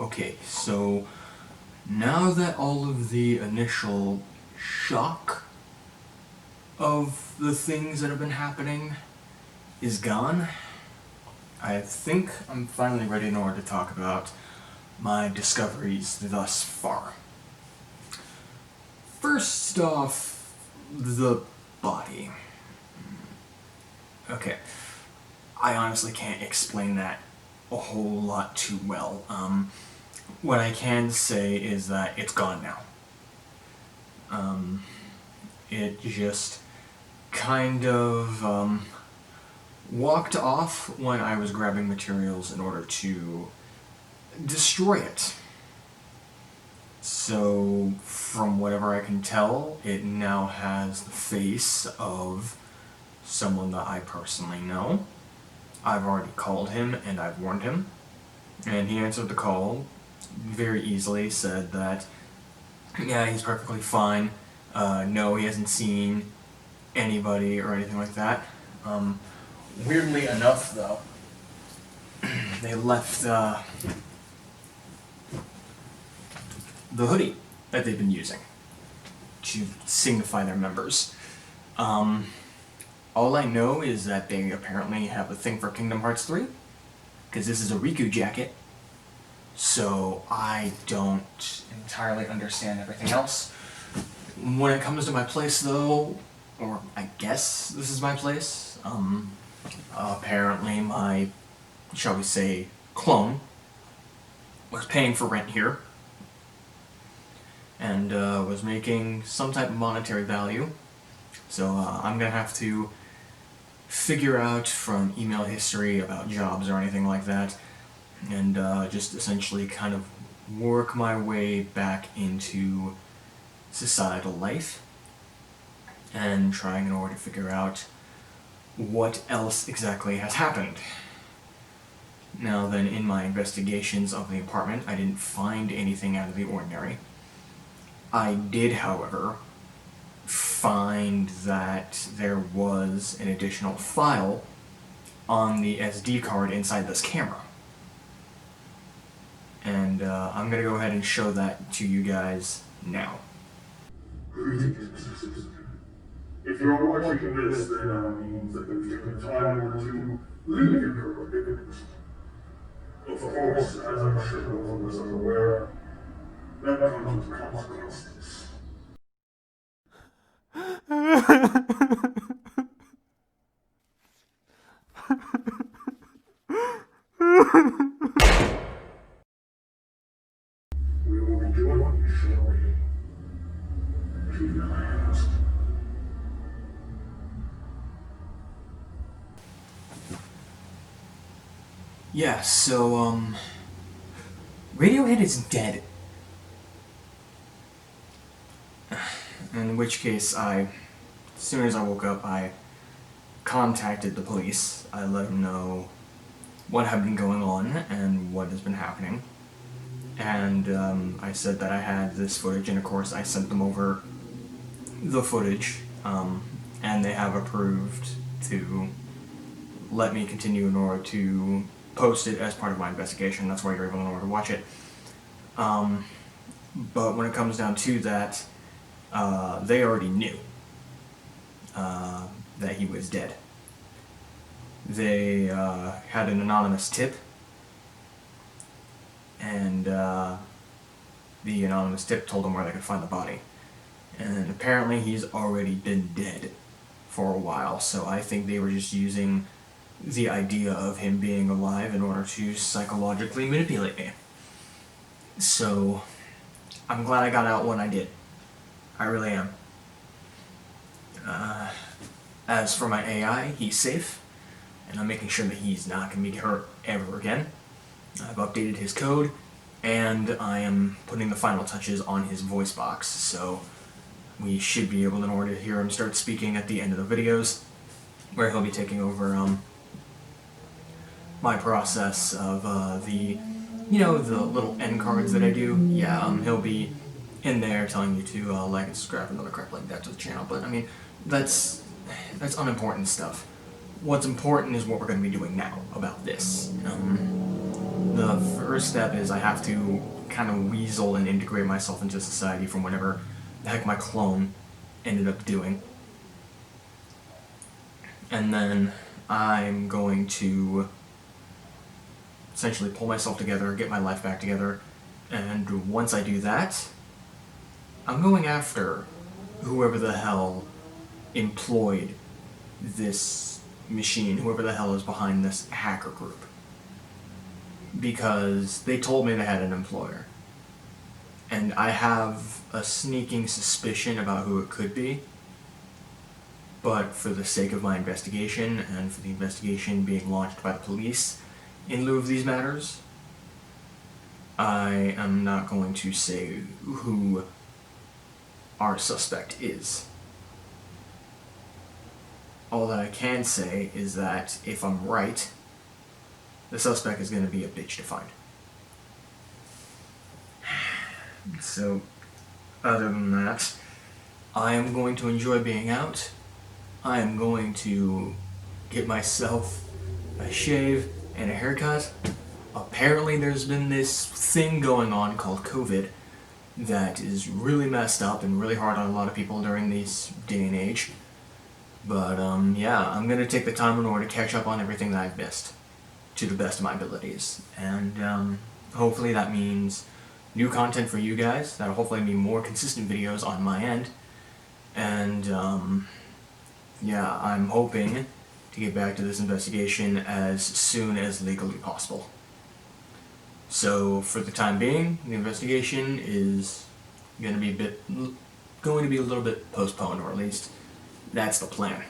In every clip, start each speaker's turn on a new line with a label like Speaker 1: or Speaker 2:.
Speaker 1: Okay, so now that all of the initial shock of the things that have been happening is gone, I think I'm finally ready in order to talk about my discoveries thus far. First off, the body. Okay, I honestly can't explain that a whole lot too well. What I can say is that it's gone now. It just kind of walked off when I was grabbing materials in order to destroy it. So, from whatever I can tell, it now has the face of someone that I personally know. I've already called him and I've warned him, and he answered the call very easily, said that, yeah, he's perfectly fine. No, he hasn't seen anybody or anything like that. Weirdly enough, though, they left the hoodie that they've been using to signify their members. All I know is that they apparently have a thing for Kingdom Hearts 3, because this is a Riku jacket, so I don't entirely understand everything else. When it comes to my place, though, or I guess this is my place, apparently my, shall we say, clone was paying for rent here, and was making some type of monetary value. So I'm gonna have to figure out from email history about jobs or anything like that, and just essentially kind of work my way back into societal life, and trying in order to figure out what else exactly has happened. Now then, in my investigations of the apartment, I didn't find anything out of the ordinary. I did, however, find that there was an additional file on the SD card inside this camera. And I'm going to go ahead and show that to you guys now.
Speaker 2: If you're watching this, then that means that you've taken time to leave your predicament. Of course, as I'm sure all of us are aware, that comes with consequences. We will be joining you shortly. To the land.
Speaker 1: Yeah, so, Radiohead is dead. In which case, as soon as I woke up, I contacted the police. I let them know what had been going on and what has been happening. And I said that I had this footage, and of course I sent them over the footage, and they have approved to let me continue in order to post it as part of my investigation. That's why you're able in order to watch it. But when it comes down to that, they already knew that he was dead. They had an anonymous tip, and the anonymous tip told them where they could find the body. And apparently he's already been dead for a while, so I think they were just using the idea of him being alive in order to psychologically manipulate me. So I'm glad I got out when I did. I really am. As for my AI, he's safe, and I'm making sure that he's not going to be hurt ever again. I've updated his code, and I am putting the final touches on his voice box, so we should be able in order to hear him start speaking at the end of the videos, where he'll be taking over my process of the little end cards that I do. Yeah, he'll be in there telling you to like and subscribe and other crap like that to the channel, but I mean, that's unimportant stuff. What's important is what we're going to be doing now about this. The first step is I have to kind of weasel and integrate myself into society from whatever the heck my clone ended up doing. And then I'm going to essentially pull myself together, get my life back together, and once I do that, I'm going after whoever the hell employed this machine, whoever the hell is behind this hacker group. Because they told me they had an employer. And I have a sneaking suspicion about who it could be. But for the sake of my investigation, and for the investigation being launched by the police in lieu of these matters, I am not going to say who our suspect is. All that I can say is that if I'm right, the suspect is going to be a bitch to find. So, other than that, I am going to enjoy being out. I am going to get myself a shave and a haircut. Apparently there's been this thing going on called COVID that is really messed up and really hard on a lot of people during this day and age. But, yeah, I'm gonna take the time in order to catch up on everything that I've missed, to the best of my abilities. And, hopefully that means new content for you guys. That'll hopefully mean more consistent videos on my end. And, yeah, I'm hoping to get back to this investigation as soon as legally possible. So, for the time being, the investigation is going to be a little bit postponed, or at least that's the plan.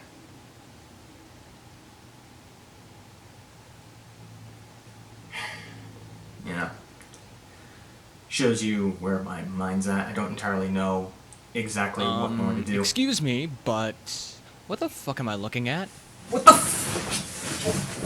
Speaker 1: Yeah. Shows you where my mind's at. I don't entirely know exactly what I'm going to do.
Speaker 3: Excuse me, but what the fuck am I looking at?
Speaker 1: What the f-